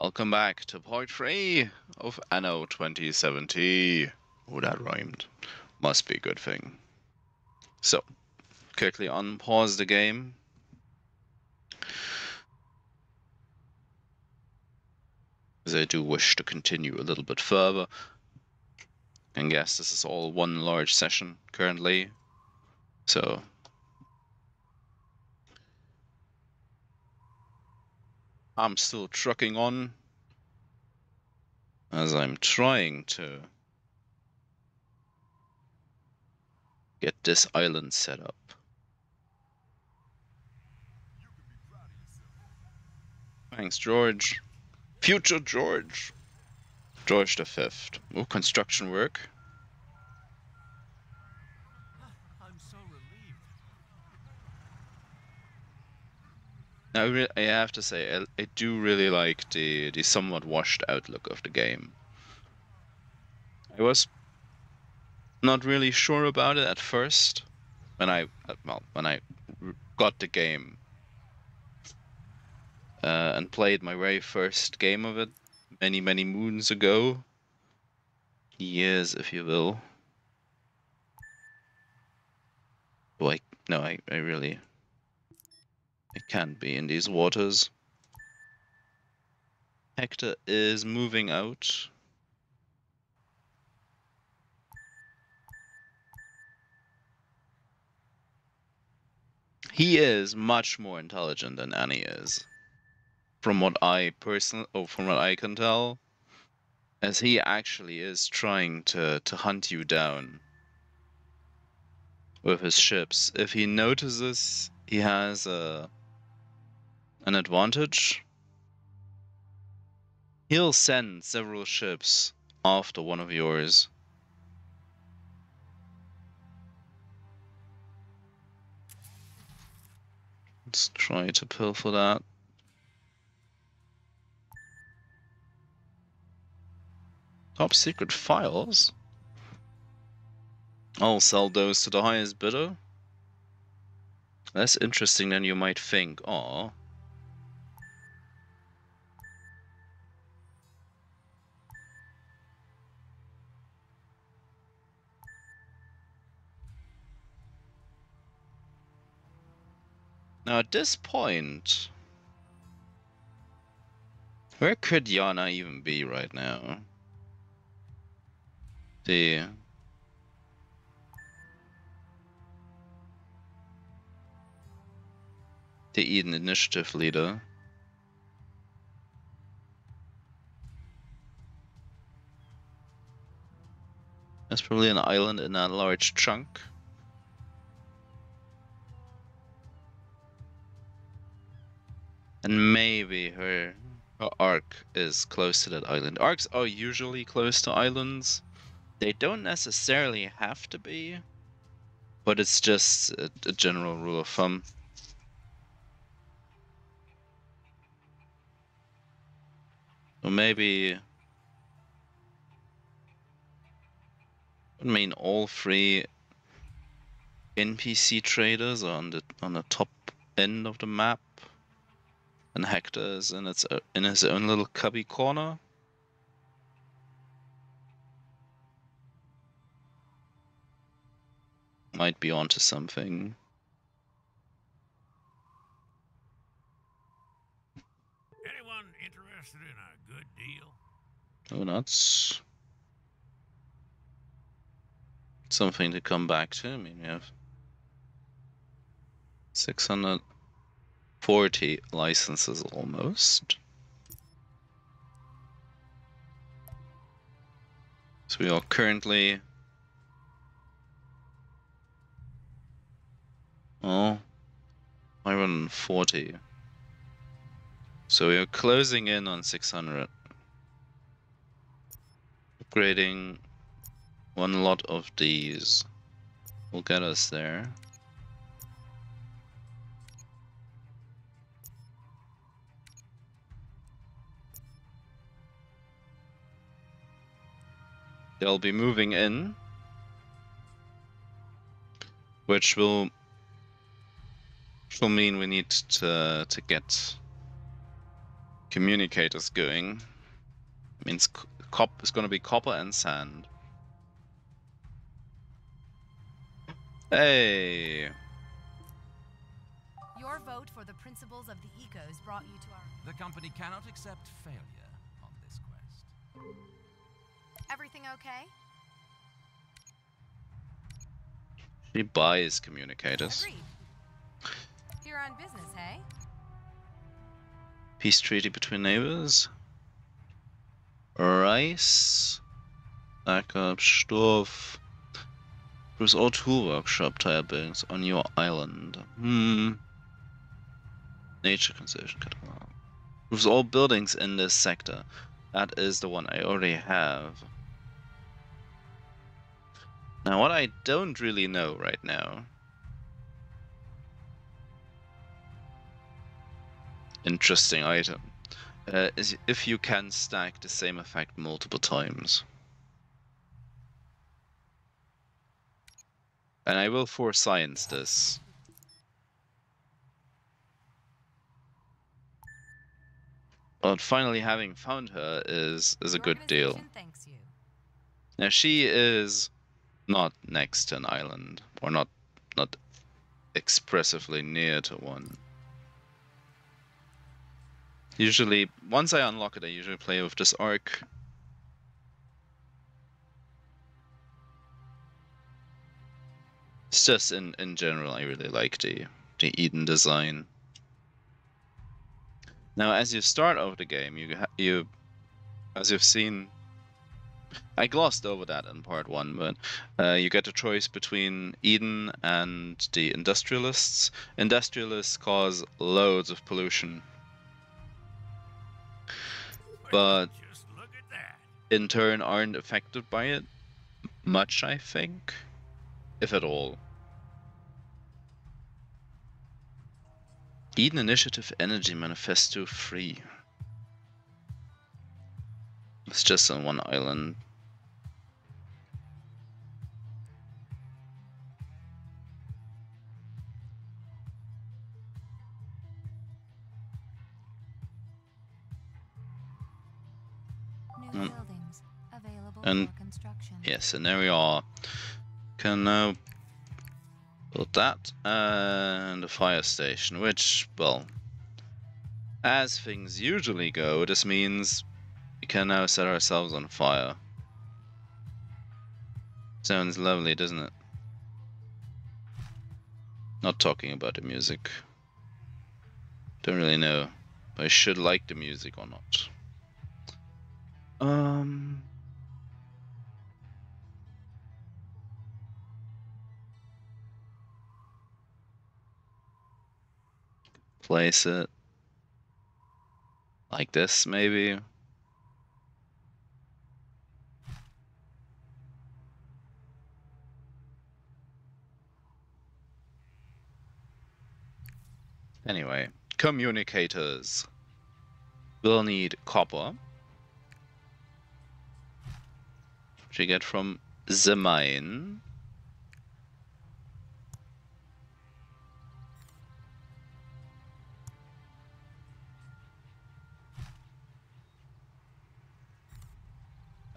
Welcome back to part 3 of Anno 2070. Oh, that rhymed. Must be a good thing. So, quickly unpause the game. As I do wish to continue a little bit further. And guess this is all one large session currently. So, I'm still trucking on as I'm trying to get this island set up. Thanks, George. Future George. George V. Oh, construction work. I'm so relieved. I have to say, I do really like the somewhat washed outlook of the game. I was not really sure about it at first when I got the game and played my very first game of it many moons ago, years if you will. Oh, I really I can't be in these waters. Hector is moving out. He is much more intelligent than Annie is, from what I can tell, as he actually is trying to hunt you down with his ships. If he notices he has an advantage, he'll send several ships after one of yours. Let's try to pilfer that. Top secret files? I'll sell those to the highest bidder. Less interesting than you might think. Aw. Now at this point, where could Yana even be right now? The Eden initiative leader. That's probably an island in a large chunk. And maybe her arc is close to that island. Arcs are usually close to islands. They don't necessarily have to be, but it's just a general rule of thumb. So maybe, I mean, all three NPC traders are on the top end of the map, and Hector is in his own little cubby corner. Might be onto something. Anyone interested in a good deal? Oh, that's something to come back to. I mean, we have 640 licenses almost. So we are currently 540. So we are closing in on 600. Upgrading one lot of these will get us there. They'll be moving in, which will mean we need to get communicators going. It means it's going to be copper and sand. Hey! Your vote for the principles of the ecos brought you to our... The company cannot accept failure on this quest. Everything okay? She buys communicators. Agreed. You're on business, hey? Peace treaty between neighbors. Rice. Backup, Stoff. There's all tool workshop tire buildings on your island. Nature conservation catalog. There's all buildings in this sector. That is the one I already have. Now what I don't really know right now. Interesting item. Is if you can stack the same effect multiple times. And I will force science this. But finally having found her is a good deal. Thanks you. Now she is not next to an island, or not expressively near to one. Usually, once I unlock it, I usually play with this arc. It's just in general, I really like the Eden design. Now, as you start out the game, you as you've seen, I glossed over that in part 1, but you get a choice between Eden and the industrialists. Industrialists cause loads of pollution, but Just look at that. in turn aren't affected by it much, I think, if at all. Eden Initiative Energy Manifesto 3. It's just on one island. New buildings available And- for construction. Yes, and there we are. Can now build that and a fire station, which, well, as things usually go, this means we can now set ourselves on fire. Sounds lovely, doesn't it? Not talking about the music. Don't really know if I should like the music or not. Place it like this, maybe. Anyway, communicators. We'll need copper, which we get from the mine.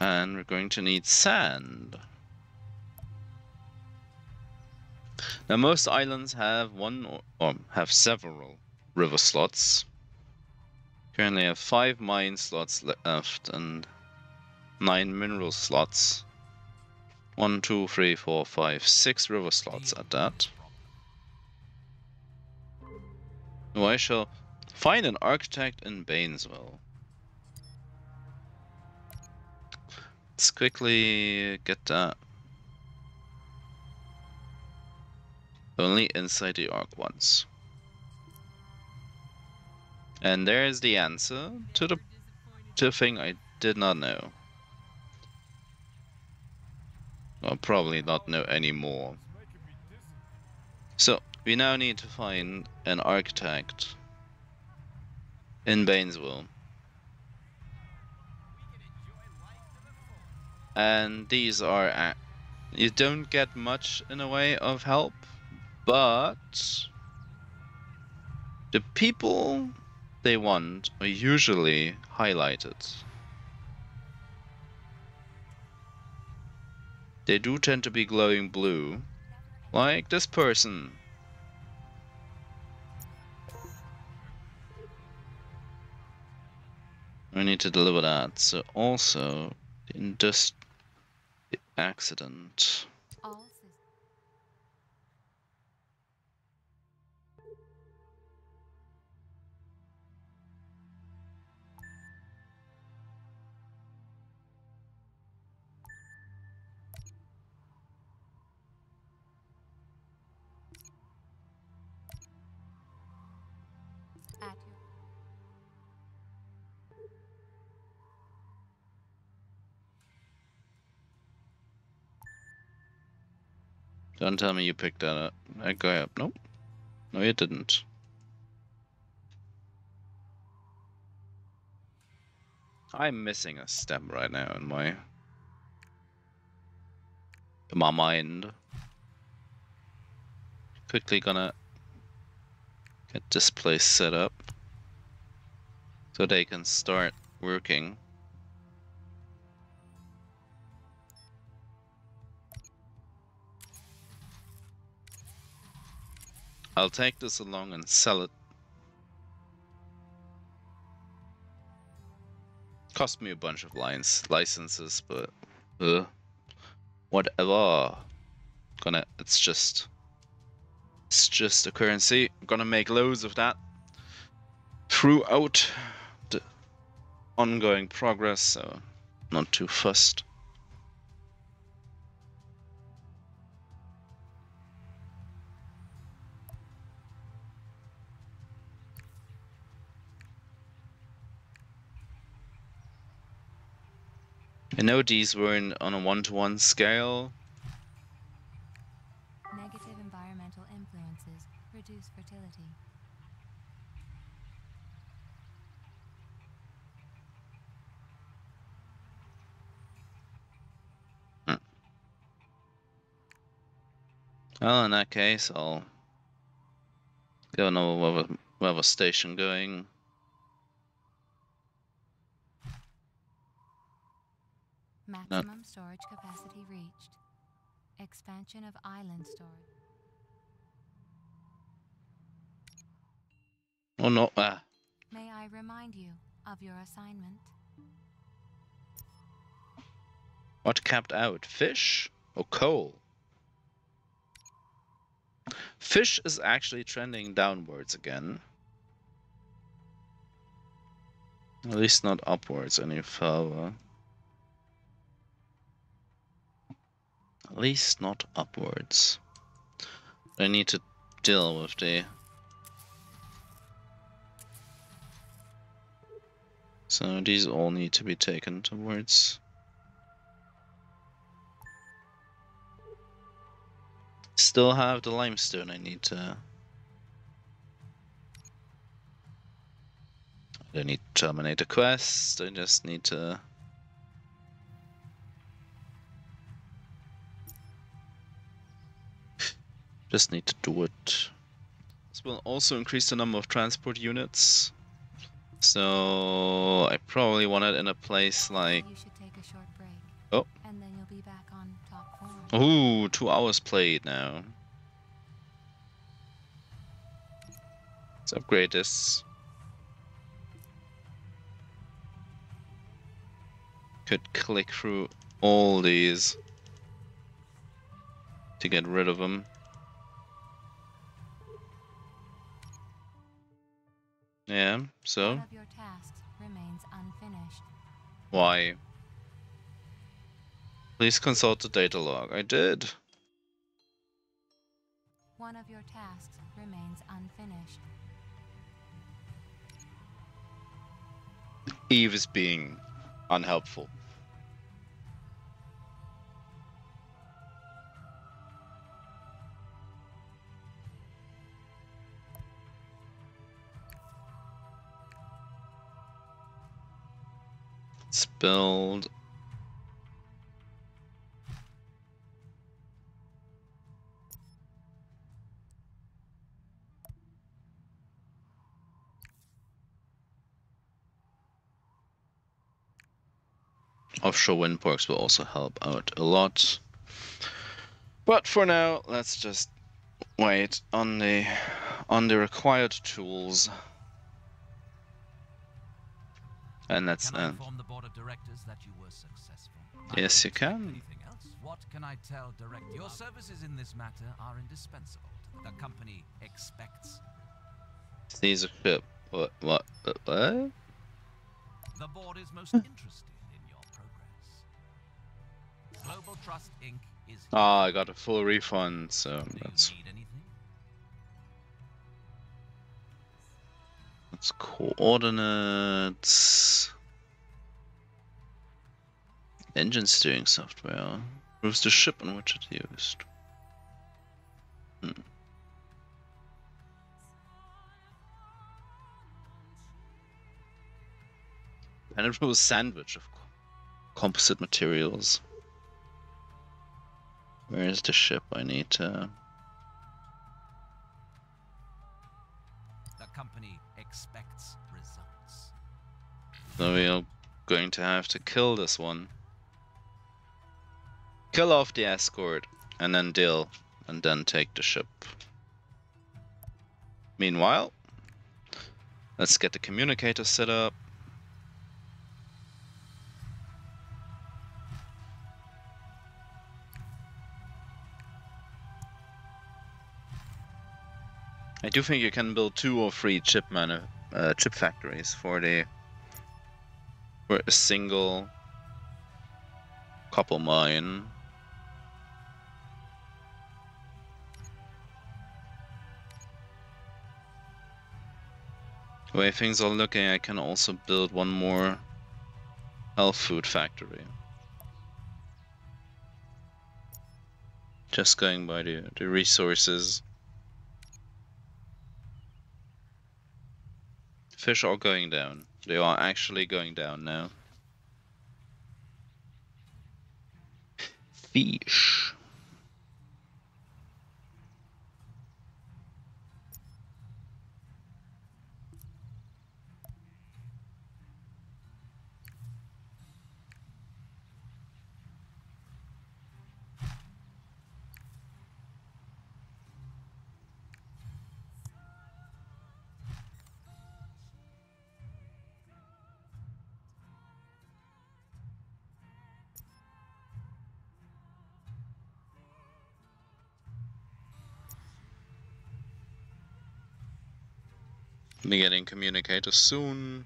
And we're going to need sand. Now most islands have one or have several river slots. Currently have 5 mine slots left and 9 mineral slots. 1, 2, 3, 4, 5, 6 river slots at that. Oh, I shall find an architect in Bainesville. Let's quickly get that. Only inside the arc once. And there's the answer to the thing I did not know. I'll probably not know anymore. So, we now need to find an architect in Bainesville. And these are... you don't get much in a way of help, but... the people they want are usually highlighted. They do tend to be glowing blue, like this person. We need to deliver that. So also the accident. All systems. At your Don't tell me you picked that up. That guy up. Nope. No, you didn't. I'm missing a step right now in my mind. Quickly gonna get this place set up so they can start working. I'll take this along and sell it. Cost me a bunch of licenses, but whatever. It's just a currency. I'm gonna make loads of that throughout the ongoing progress, so not too fussed. I know these were on a 1-to-1 scale. negative environmental influences reduce fertility. Well, in that case, I'll go another weather station going. Maximum storage capacity reached. Expansion of island storage. Oh no, May I remind you of your assignment? what capped out? Fish or coal? Fish is actually trending downwards again. At least not upwards any further. At least not upwards. I need to deal with the... So these all need to be taken towards... Still have the limestone I need to... I don't need to terminate a quest, I just need to... Just need to do it. This will also increase the number of transport units. So I probably want it in a place like... You should take a short break. Oh. And then you'll be back on top form. Ooh, 2 hours played now. Let's upgrade this. Could click through all these to get rid of them. Yeah, so One of your tasks remains unfinished. why? Please consult the data log. I did. One of your tasks remains unfinished. Eve is being unhelpful. Let's build. Offshore wind parks will also help out a lot. But for now, let's just wait on the required tools. And that's Can I inform the board of directors that you were successful? Yes, I you don't expect can. Anything else? What can I tell direct? Your services in this matter are indispensable. The company expects. Seize a ship. What? The board is most interested in your progress. Global Trust Inc. is here. Ah, I got a full refund, so Do that's you need anything? coordinates. Engine steering software. Proves the ship on which it used. And it was a sandwich of composite materials. Where is the ship? I need to. The company expects results. So we are going to have to kill this one. Kill off the escort, and then deal, and then take the ship. Meanwhile, let's get the communicator set up. I do think you can build 2 or 3 chip factories for a single copper mine. The way things are looking, I can also build 1 more health food factory. Just going by the resources. Fish are going down. They are actually going down now. Fish. Be getting communicators soon.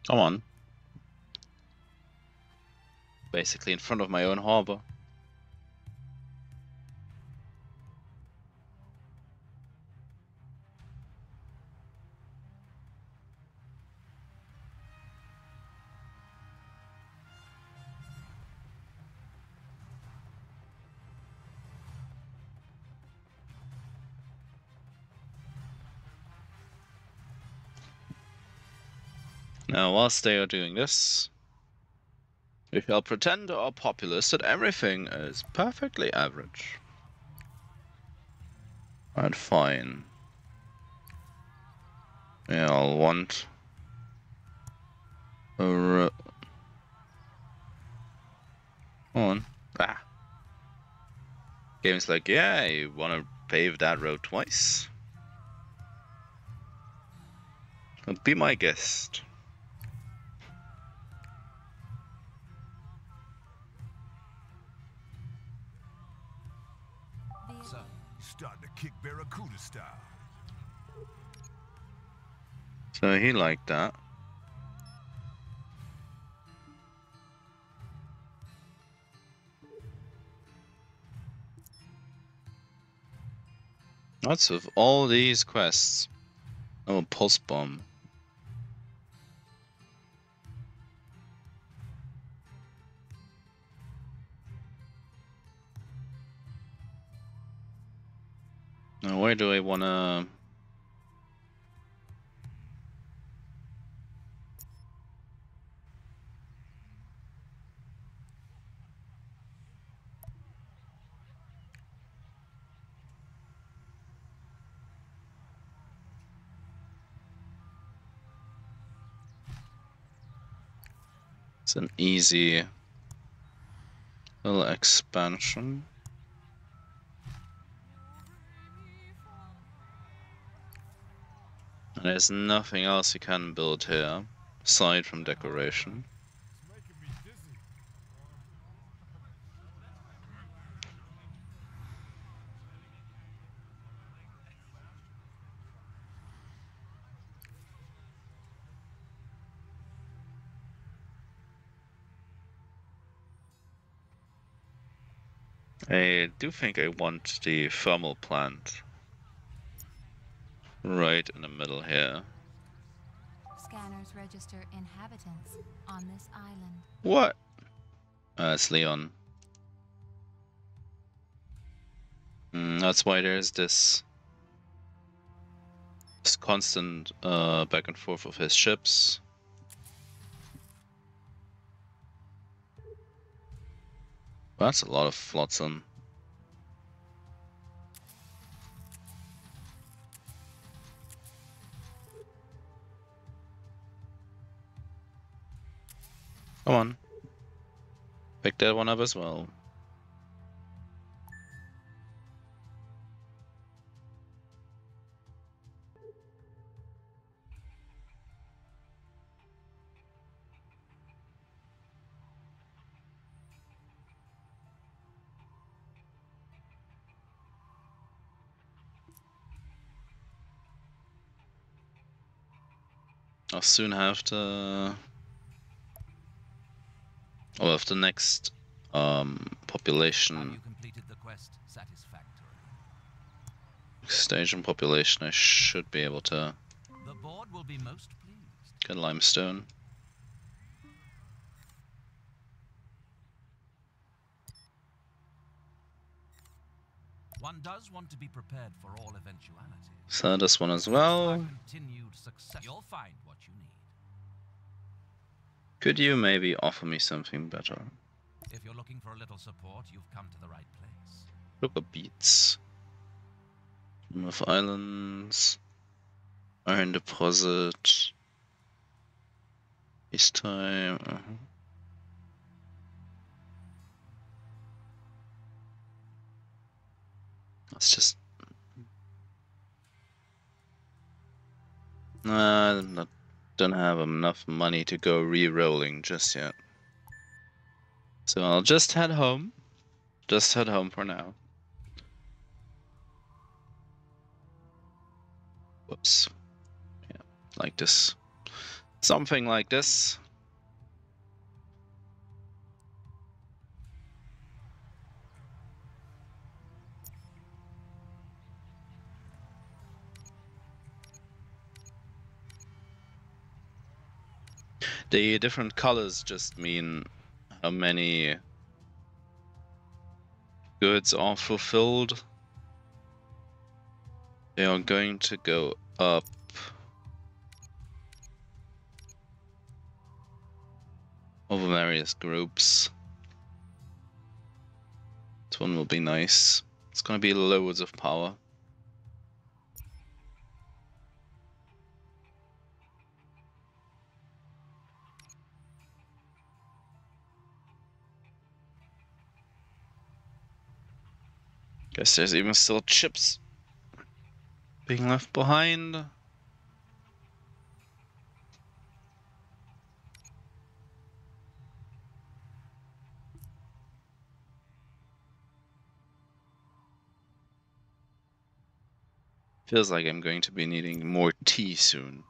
Come on. Basically in front of my own harbor. Now, whilst they are doing this, we shall pretend to our populace that everything is perfectly average. And fine. Yeah, I'll want a Come on. Ah. Game's like, yeah, you wanna pave that road twice? Well, be my guest. So, Starting to kick Barracuda style. So he liked that. Lots of all these quests. Oh, pulse bomb. Now, where do I wanna? It's an easy little expansion. And there's nothing else you can build here, aside from decoration. I do think I want the thermal plant right in the middle here. Scanners register inhabitants on this island. What? It's Leon. That's why there's this constant back and forth of his ships. That's a lot of flotsam. Come on. Pick that one up as well. I'll soon have to... Well, if the next population... Have you completed the quest satisfactorily? Stage and population, I should be able to The board will be most pleased. get limestone. One does want to be prepared for all eventualities. So this one as well. Continued success. You'll find what you need. Could you maybe offer me something better? If you're looking for a little support, you've come to the right place. Sugar beets. Of islands. Iron deposit. This time. Let's just. Nah, don't have enough money to go re-rolling just yet. So I'll just head home. Just head home for now. Whoops. Yeah, like this. Something like this. The different colors just mean how many goods are fulfilled. They are going to go up over various groups. This one will be nice. It's going to be loads of power. Guess there's even still chips being left behind. Feels like I'm going to be needing more tea soon.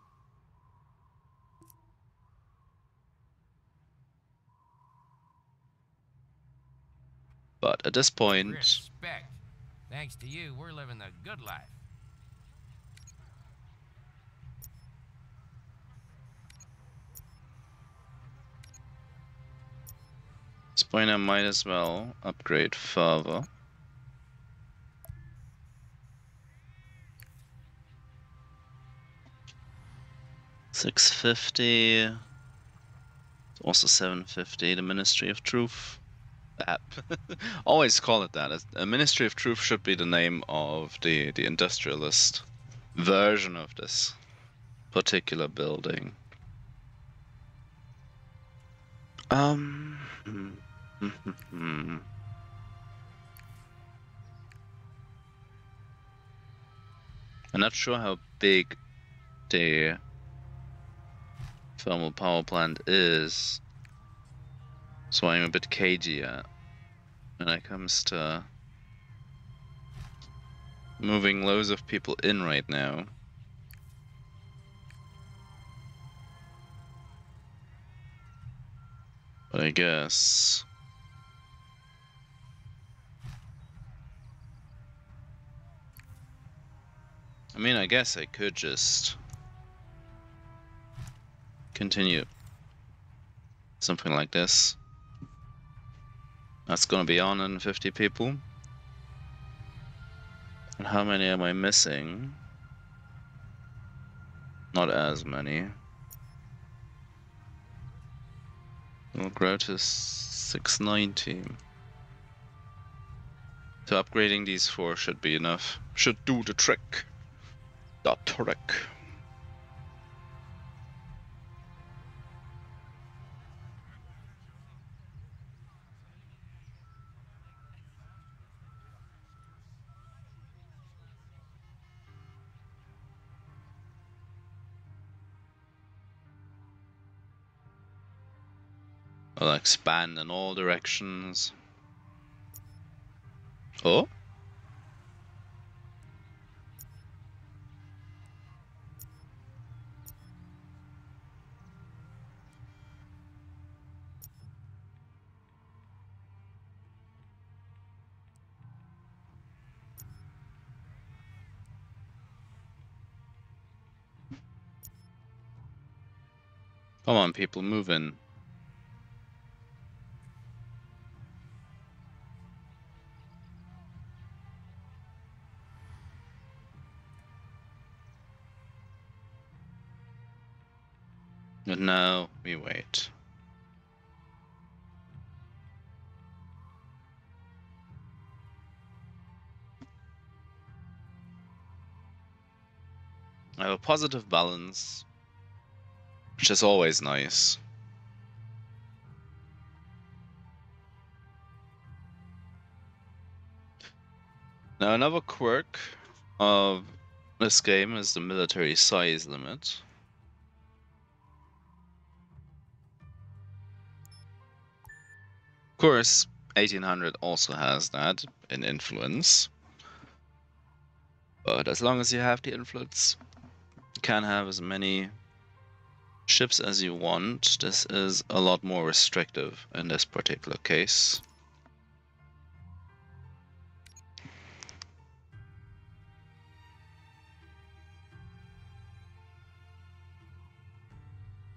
But at this point... Respect. Thanks to you, we're living the good life. point I might as well upgrade further. $650. Also 750. The Ministry of Truth. That. Always call it that. A Ministry of Truth should be the name of the industrialist version of this particular building. I'm not sure how big the thermal power plant is, so I'm a bit cagey when it comes to moving loads of people in right now. But I guess I guess I could just continue something like this. That's gonna be on 150 people. And how many am I missing? Not as many. We'll grow to 690. So upgrading these 4 should be enough. Should do the trick. The trick. I'll expand in all directions. Oh? Come on, people, move in. And now we wait. I have a positive balance, which is always nice. Now another quirk of this game is the military size limit. Of course, 1800 also has that in influence. But as long as you have the influence, you can have as many ships as you want. This is a lot more restrictive in this particular case.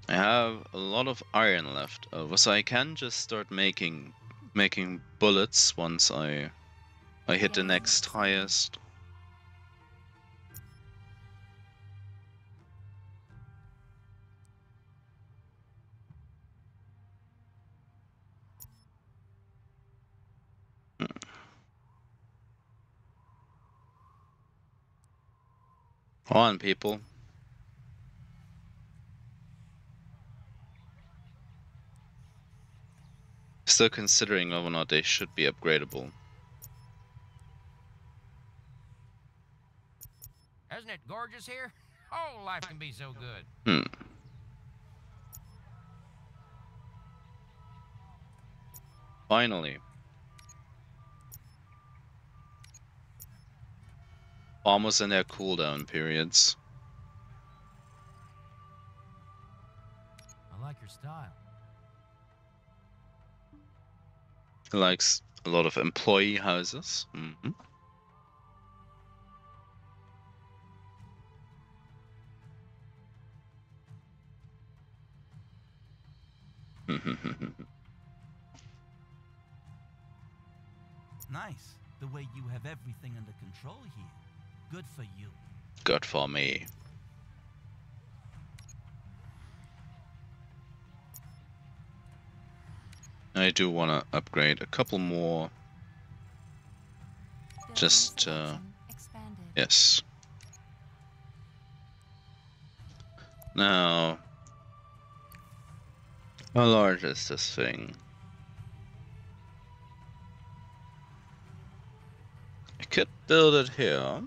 I have a lot of iron left over, so I can just start making bullets once I hit the next highest. Come on, people. Still considering whether or not they should be upgradable. Isn't it gorgeous here? Oh, life can be so good. Finally. Almost in their cooldown periods. I like your style. He likes a lot of employee houses. Nice. The way you have everything under control here. Good for you. Good for me. I do want to upgrade a couple more. Just, yes. Now, how large is this thing? I could build it here.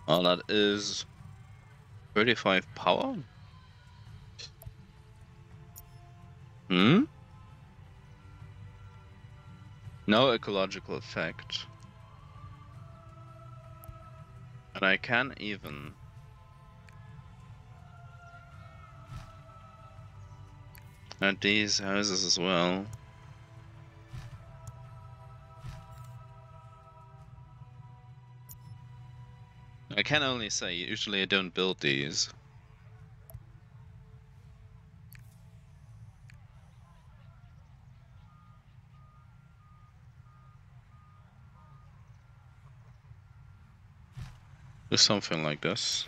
Oh, that is 35 power? Hmm? No ecological effect. And I can even... add these houses as well. I can only say, usually I don't build these. Do something like this.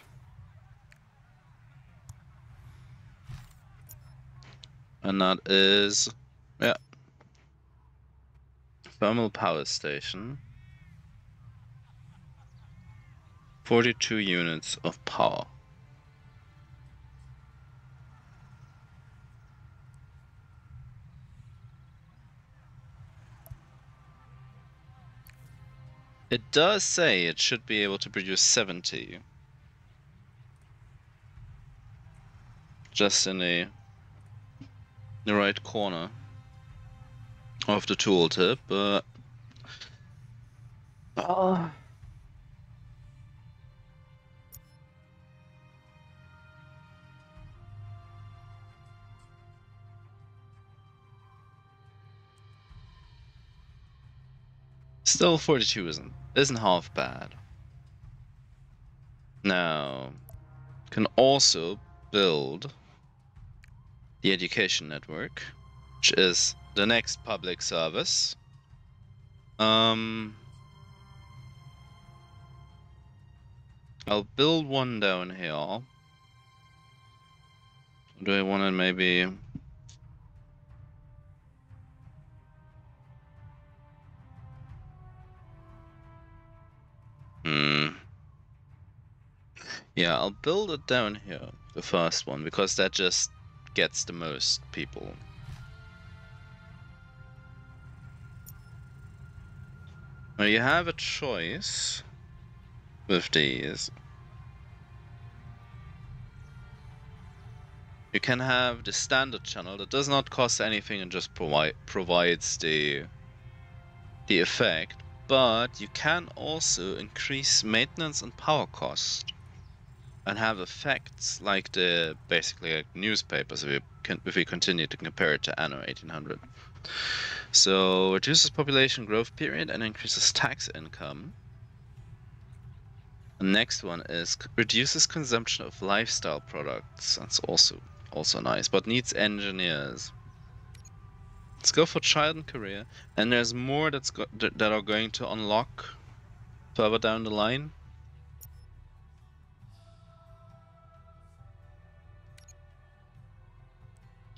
And that is, yeah, thermal power station. 42 units of power. It does say it should be able to produce 70. Just in the right corner of the tooltip, but... oh. Still 42 isn't half bad. Now, can also build the education network, which is the next public service. I'll build one down here. Do I want to maybe... yeah, I'll build it down here, the first one, because that just gets the most people. Now you have a choice with these. You can have the standard channel that does not cost anything and just provides the effect, but you can also increase maintenance and power cost and have effects like the basically like newspapers if we continue to compare it to Anno 1800. So reduces population growth period and increases tax income. The next one is reduces consumption of lifestyle products. That's also nice, but needs engineers. Let's go for child and career, and there's more that are going to unlock further down the line.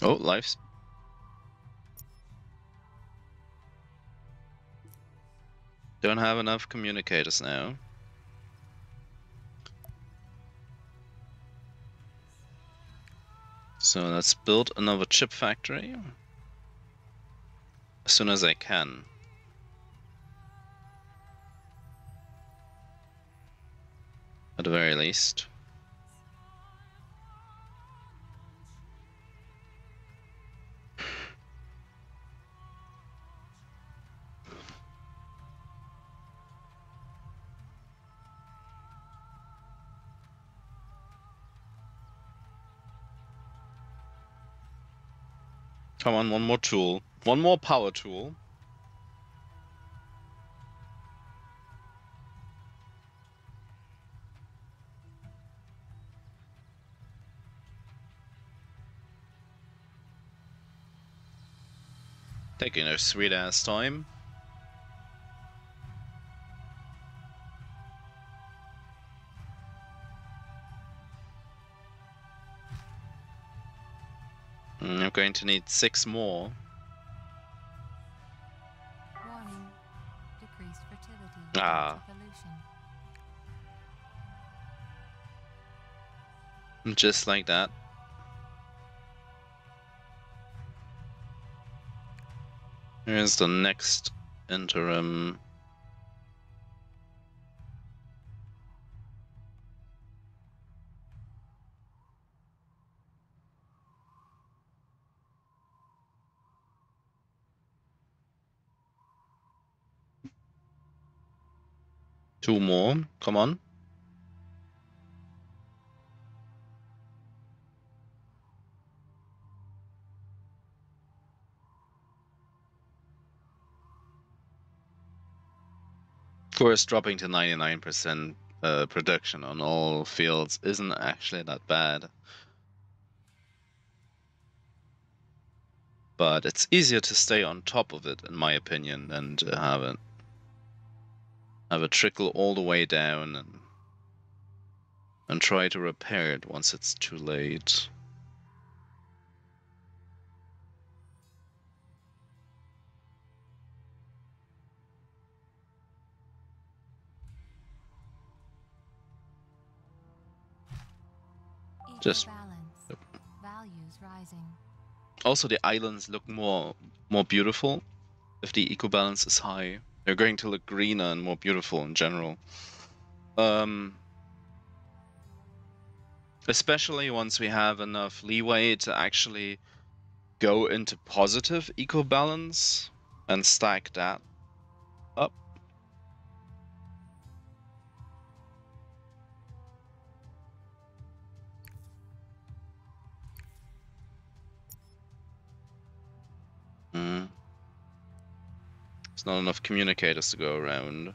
Oh, lives. Don't have enough communicators now. So let's build another chip factory as soon as I can. At the very least. Come on, one more tool. One more power tool. Taking their sweet ass time. I'm going to need 6 more. Warning. Decreased fertility. Ah. Due to pollution. Just like that. Here's the next interim. Two more, come on. Of course, dropping to 99% production on all fields isn't actually that bad. But it's easier to stay on top of it, in my opinion, than to have it trickle all the way down and try to repair it once it's too late. Just balance. Values rising. also the islands look more beautiful if the eco balance is high. They're going to look greener and more beautiful in general. Especially once we have enough leeway to actually go into positive eco balance and stack that up. There's not enough communicators to go around.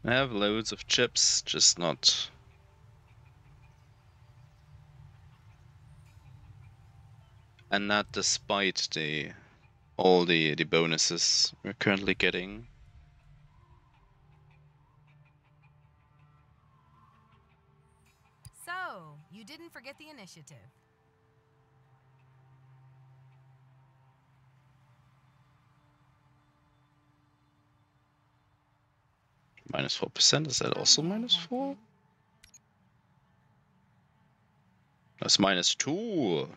I have loads of chips, just not... And not despite all the bonuses we're currently getting. So, you didn't forget the initiative. Minus 4%, is that also minus 4? That's minus 2.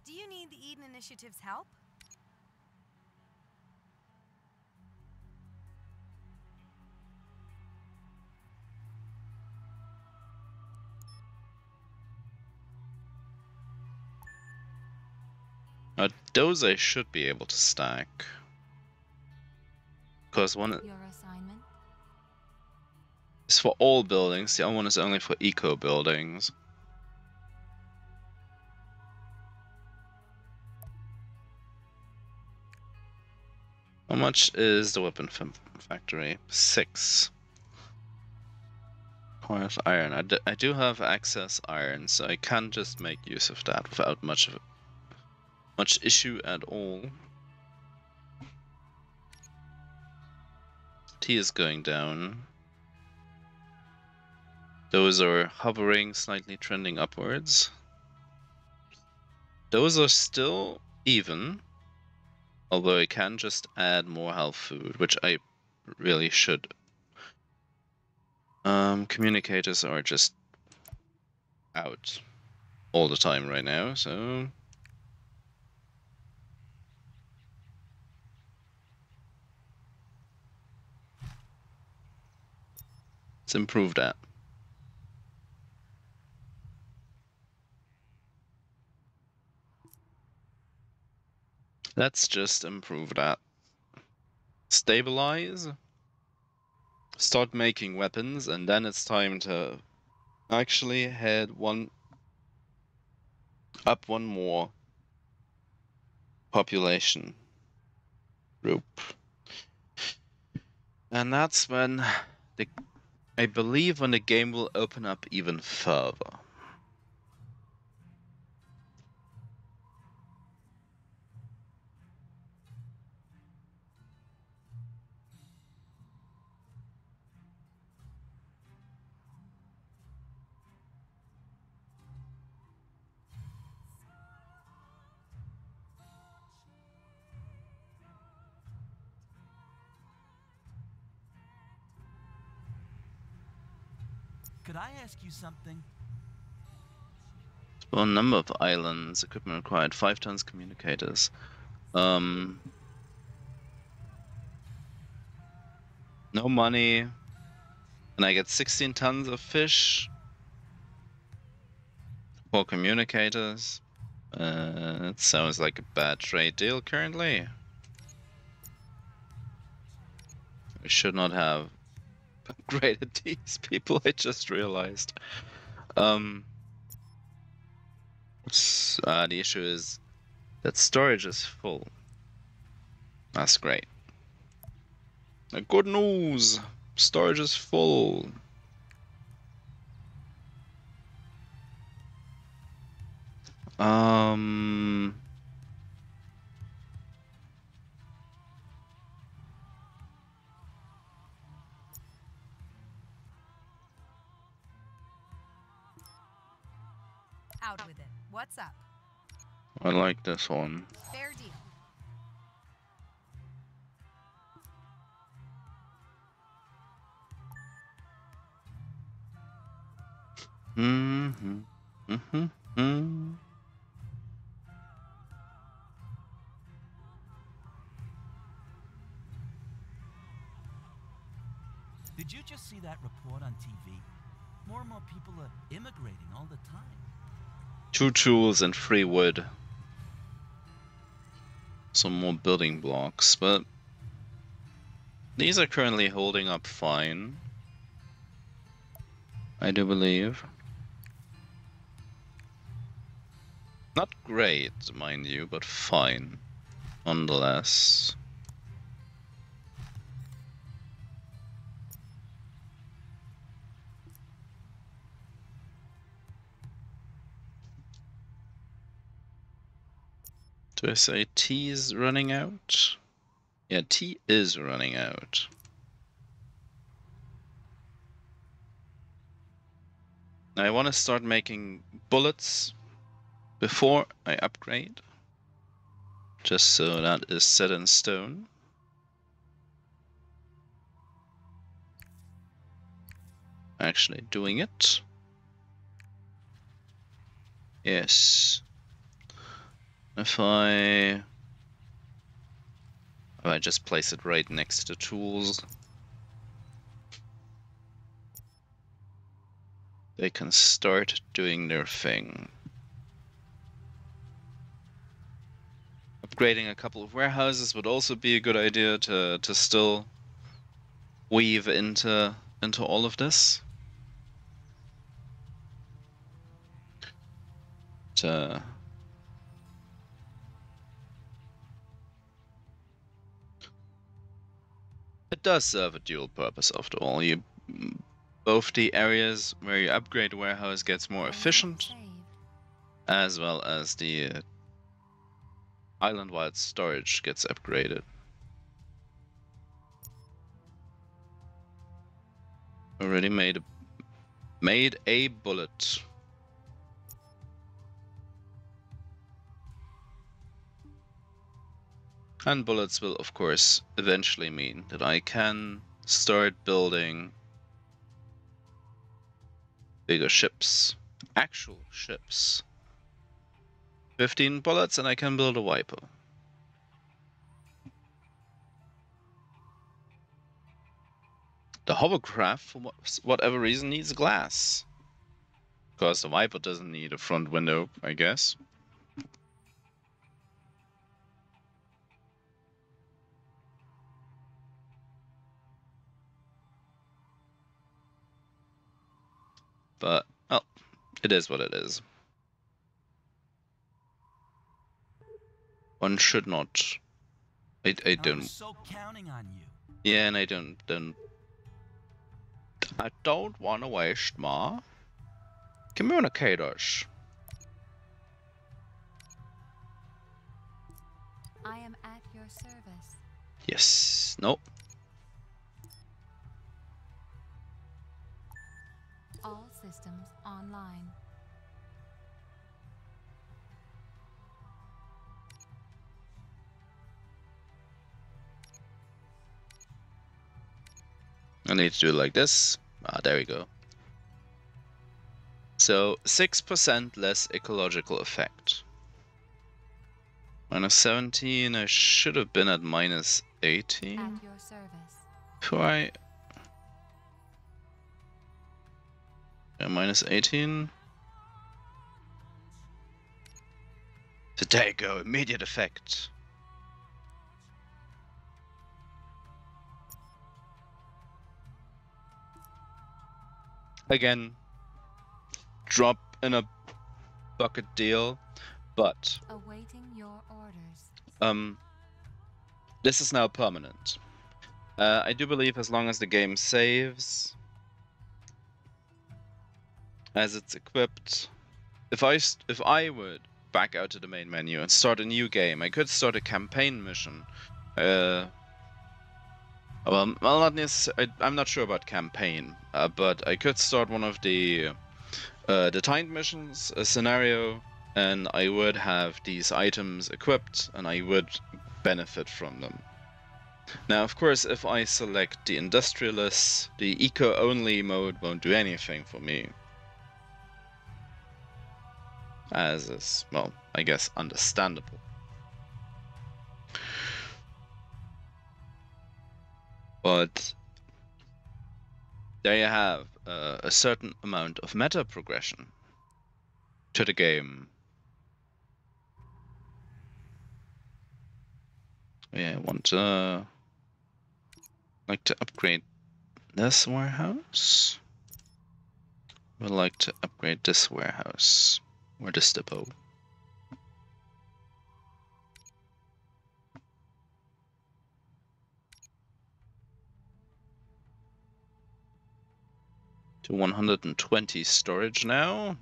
Do you need the Eden Initiative's help? Those I should be able to stack. Because one Your assignment? is for all buildings, the other one is only for eco buildings. How much is the weapon factory? 6. Coils iron. I do have excess iron, so I can just make use of that without much issue at all. T is going down. Those are hovering, slightly trending upwards. Those are still even, although I can just add more health food, which I really should. Communicators are just out all the time right now, so... let's improve that. Let's just improve that. Stabilize. Start making weapons, and then it's time to actually head up one more population group. And that's when I believe when the game will open up even further. Could I ask you something? Well, number of islands, equipment required, 5 tons communicators. No money. And I get 16 tons of fish. 4 communicators. It sounds like a bad trade deal currently. We should not have upgraded these people, I just realized. The issue is that storage is full. That's great. Good news! Storage is full. Out with it. What's up? I like this one. Fair deal. Did you just see that report on TV? More and more people are immigrating all the time. 2 tools and 3 wood. Some more building blocks, but these are currently holding up fine. I do believe. Not great, mind you, but fine, nonetheless. Do I say T is running out? Yeah, T is running out. I want to start making bullets before I upgrade. Just so that is set in stone. Actually doing it. Yes. If I just place it right next to tools, they can start doing their thing. Upgrading a couple of warehouses would also be a good idea to still weave into all of this. It does serve a dual purpose after all. Both the areas where you upgrade the warehouse gets more efficient, as well as the island-wide storage gets upgraded. Already made a bullet. And bullets will, of course, eventually mean that I can start building bigger ships. Actual ships. 15 bullets and I can build a wiper. The hovercraft, for whatever reason, needs glass. Because the wiper doesn't need a front window, I guess. But, well, it is what it is. One should not. I don't. I was so counting on you. Yeah, and I don't want to waste more communicators. I am at your service. Yes. Nope. All systems online. I need to do it like this. Ah, there we go. So 6% less ecological effect. Minus 17, I should have been at minus 18. At your service. Before I... Yeah, minus 18. So there you go, immediate effect. Again, drop in a bucket deal, but Awaiting your orders. this is now permanent. I do believe as long as the game saves, as it's equipped, if I would back out to the main menu and start a new game, I could start a campaign mission. Well, not necessarily. I'm not sure about campaign, but I could start one of the timed missions, a scenario, and I would have these items equipped, and I would benefit from them. Now, of course, if I select the industrialist, the eco-only mode won't do anything for me. As is, well, I guess understandable. But there you have a certain amount of meta progression to the game. Yeah, I want to like to upgrade this warehouse. Would like to upgrade this warehouse or this depot. To 120 storage now.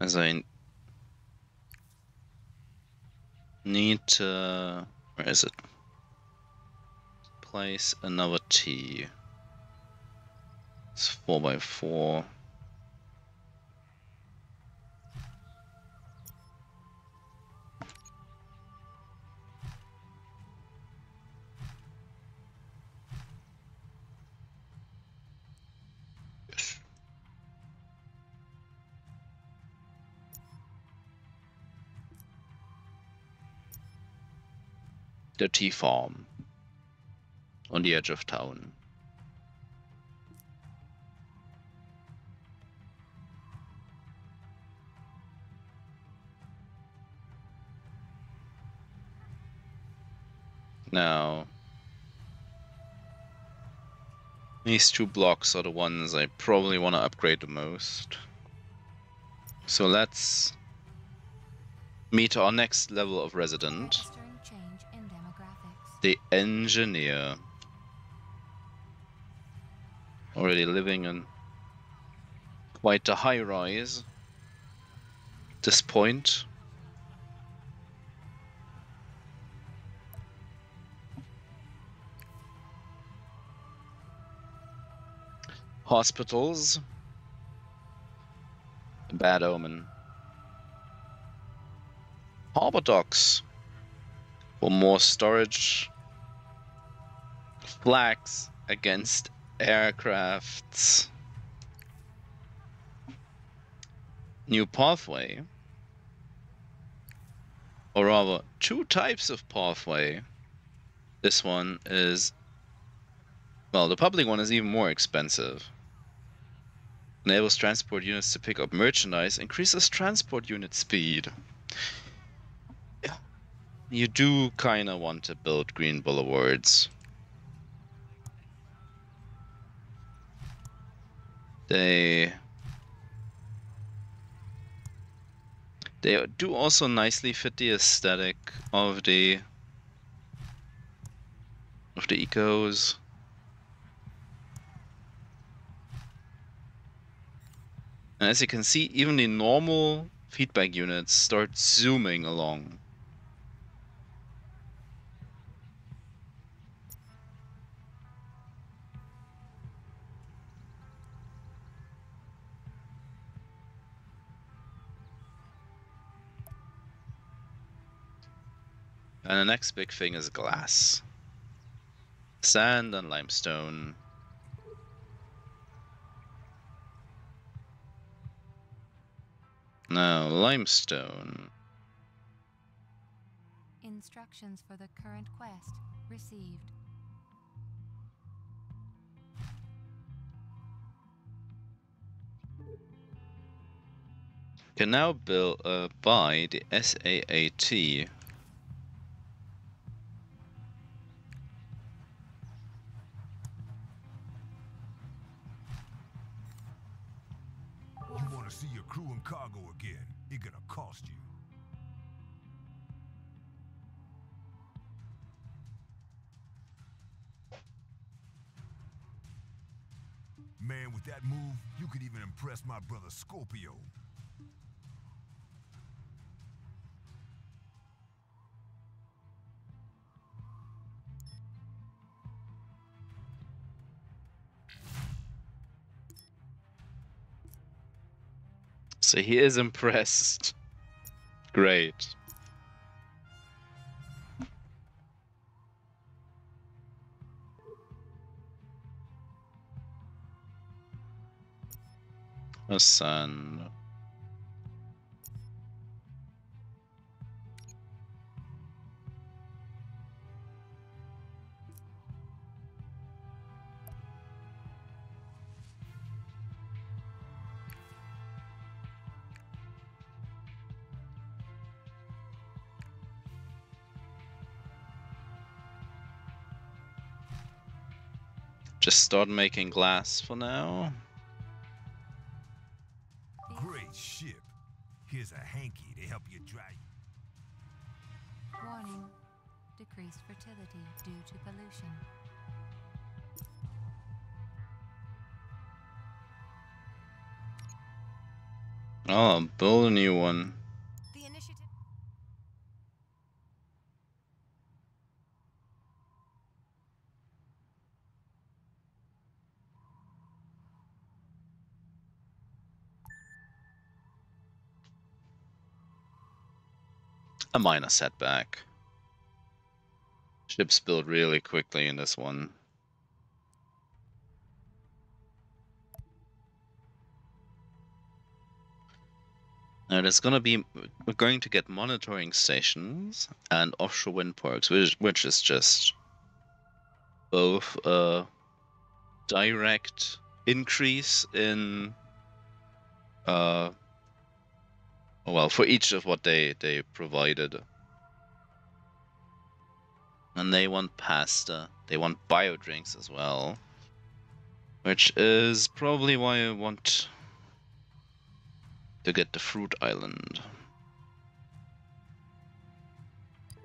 As I need to, where is it? Place another T. It's 4x4. Yes. The tea farm on the edge of town. Now, these two blocks are the ones I probably want to upgrade the most. So let's meet our next level of resident, Registering change in demographics. the engineer. Already living in quite a high rise at this point. Hospitals. A bad omen. Harbor docks for more storage. Flags against aircrafts. New pathway. Or rather, two types of pathway. This one is, well, the public one is even more expensive. Enables transport units to pick up merchandise, increases transport unit speed. Yeah. You do kind of want to build green boulevards. They do also nicely fit the aesthetic of the ecos. And as you can see, even the normal feedback units start zooming along. And the next big thing is glass. Sand and limestone. Now, limestone. Instructions for the current quest received. Can now buy the SAAT. You want to see your crew and cargo again? It gonna cost you. Man, with that move, you could even impress my brother Scorpio. So he is impressed. Great. A son. Just start making glass for now. Great ship. Here's a hanky to help you dry. Warning. Decreased fertility due to pollution. Oh, build a new one. The initiative. A minor setback. Ships build really quickly in this one. Now there's gonna be, we're going to get monitoring stations and offshore wind parks, which is just both a direct increase in well, for each of what they provided. And they want pasta. They want bio drinks as well. Which is probably why I want to get the fruit island.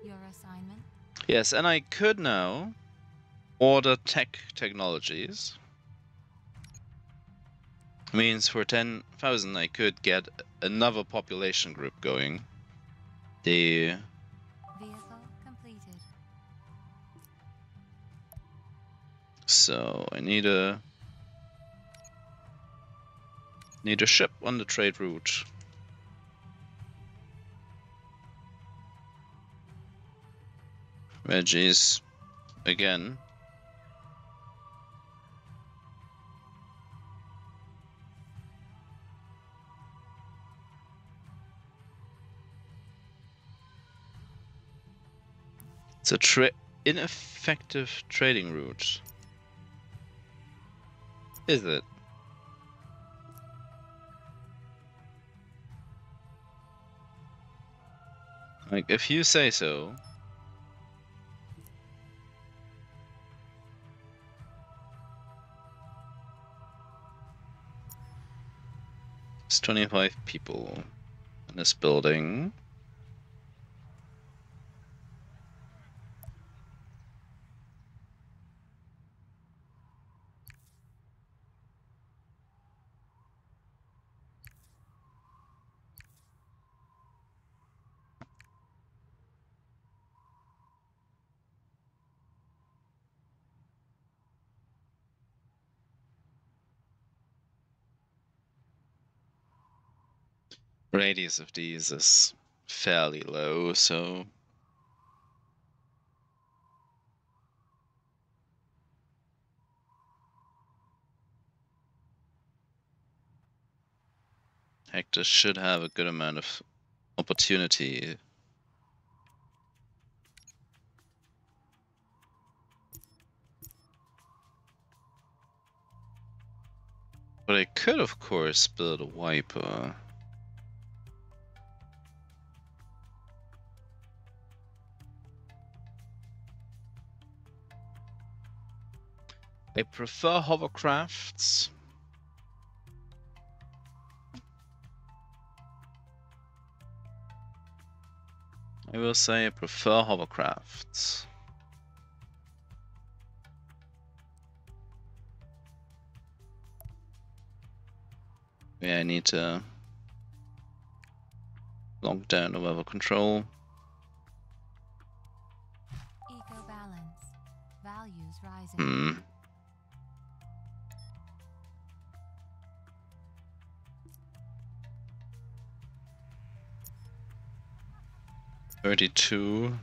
Your assignment? Yes, and I could now order technologies. Means for 10,000 I could get another population group going. The Vehicle completed. So I need a ship on the trade route. Veggies again. It's a ineffective trading route. Is it? Like, if you say so. It's 25 people in this building. Radius of these is fairly low, so Hector should have a good amount of opportunity. But I could, of course, build a wiper. I prefer hovercrafts. I will say I prefer hovercrafts. Yeah, I need to lock down the weather control. Eco balance. Values rising. Hmm. $32.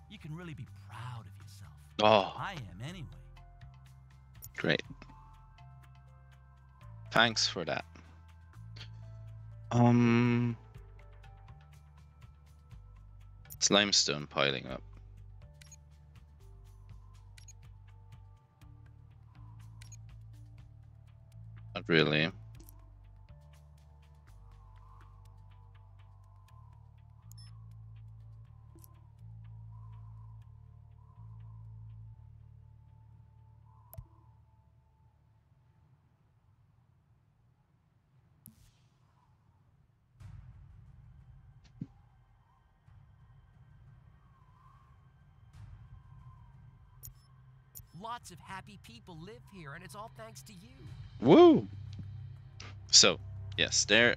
You can really be proud of yourself. Oh, I am anyway. great. Thanks for that. It's limestone piling up. Not really. Lots of happy people live here, and it's all thanks to you. Woo! So, yes, there.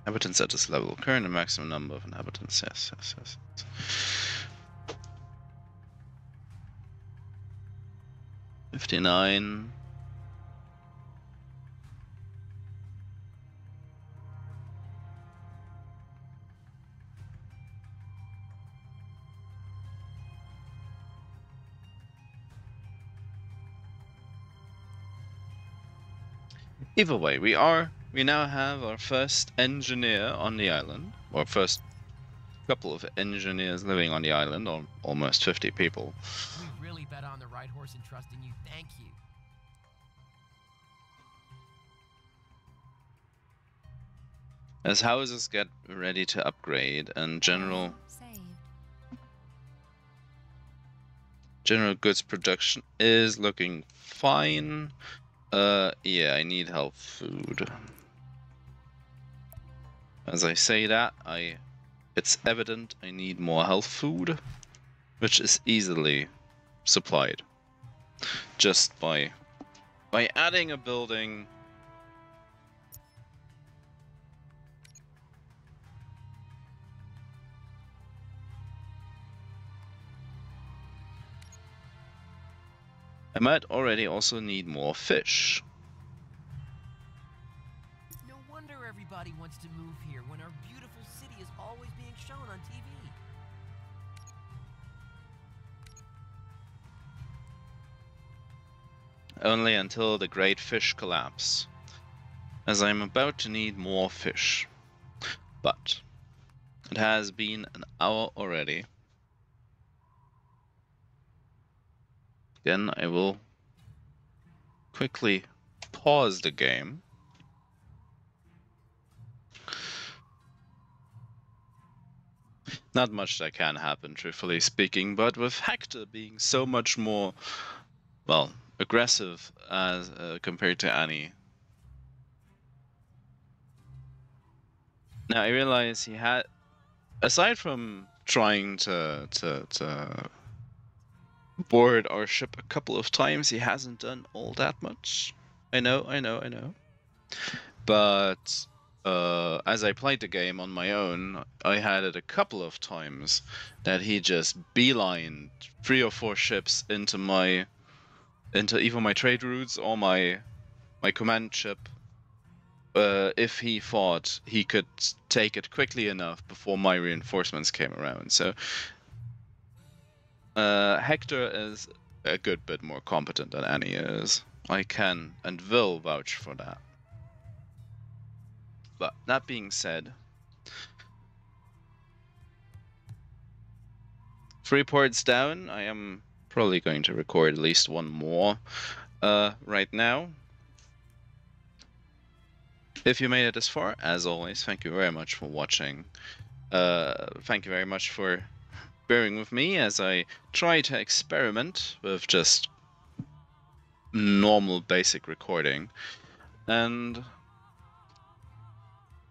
Inhabitants at this level. Current and maximum number of inhabitants. Yes, yes, yes. 59. Either way, we now have our first engineer on the island, or first couple of engineers living on the island, or almost 50 people. We really bet on the right horse and trust in you. Thank you. As houses get ready to upgrade and general goods production is looking fine. Yeah, I need health food. As I say that, it's evident I need more health food, which is easily supplied just by adding a building. I might already also need more fish. No wonder everybody wants to move here when our beautiful city is always being shown on TV. Only until the great fish collapse, as I'm about to need more fish. But it has been an hour already. Again, I will quickly pause the game. Not much that can happen, truthfully speaking, but with Hector being so much more, well, aggressive as compared to Annie. Now I realize he had, aside from trying to board our ship a couple of times, he hasn't done all that much. I know. But as I played the game on my own, I had it a couple of times that he just beelined 3 or 4 ships into either my trade routes or my command ship. If he thought he could take it quickly enough before my reinforcements came around. So Hector is a good bit more competent than Annie is. I can and will vouch for that. But that being said, 3 ports down. I am probably going to record at least one more right now. If you made it this far, as always, thank you very much for watching. Thank you very much for bearing with me as I try to experiment with just normal basic recording. And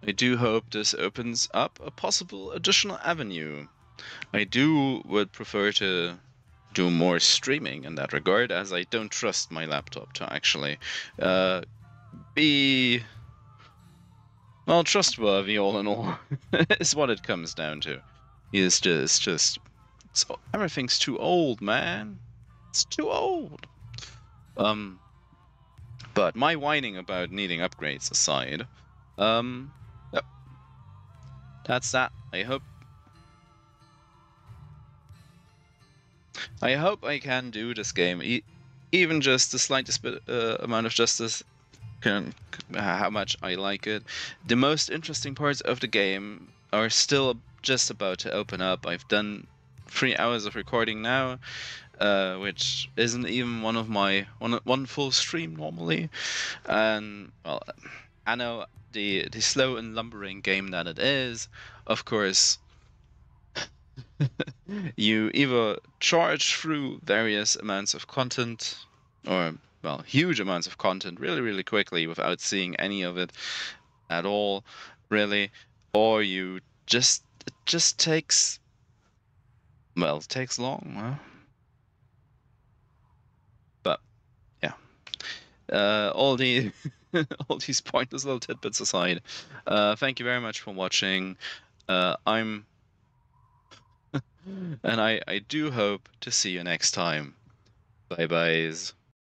I do hope this opens up a possible additional avenue. I would prefer to do more streaming in that regard, as I don't trust my laptop to actually be, well, trustworthy all in all, is what it comes down to. Everything's too old, man. It's too old. But my whining about needing upgrades aside, yep. That's that. I hope I can do this game, even just the slightest bit amount of justice, how much I like it. The most interesting parts of the game are still just about to open up. I've done 3 hours of recording now, which isn't even one full stream normally. And well, Anno, the slow and lumbering game that it is, of course, you either charge through various amounts of content, or, well, huge amounts of content really, really quickly without seeing any of it at all, really, or it just takes, well, it takes long, huh? But, yeah. All these pointless little tidbits aside, thank you very much for watching. And I do hope to see you next time. Bye-byes.